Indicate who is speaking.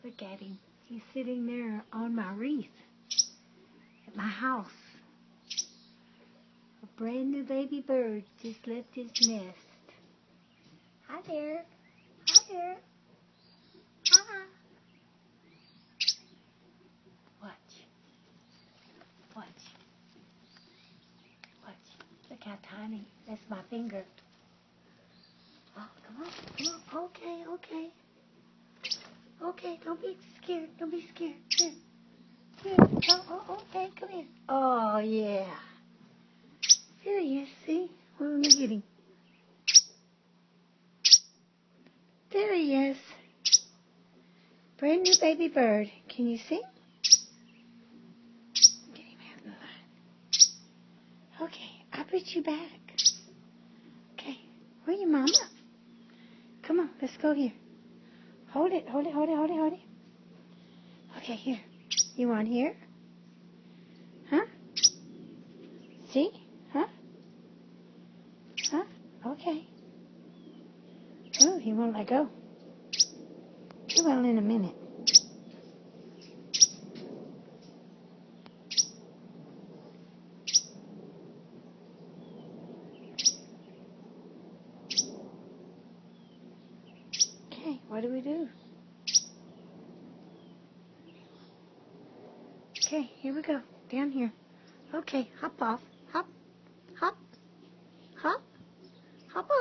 Speaker 1: Look at him. He's sitting there on my wreath at my house. A brand new baby bird just left his nest. Hi there. Hi there. Hi. Watch. Watch. Watch. Look how tiny. That's my finger. Oh, come on. Come on. Okay, okay. Okay, don't be scared. Don't be scared. Here. Here. Oh, okay, come here. Oh, yeah. There he is, see? Let me get him. There he is. Brand new baby bird. Can you see? Get him out of the line. Okay, I'll put you back. Okay, where your mama? Come on, let's go here. Hold it, hold it, hold it, hold it, hold it. Okay, here. You want here? Huh? See? Huh? Huh? Okay. Oh, he won't let go. He will in a minute. Okay, what do we do? Okay, here we go. Down here. Okay, hop off. Hop. Hop. Hop. Hop off.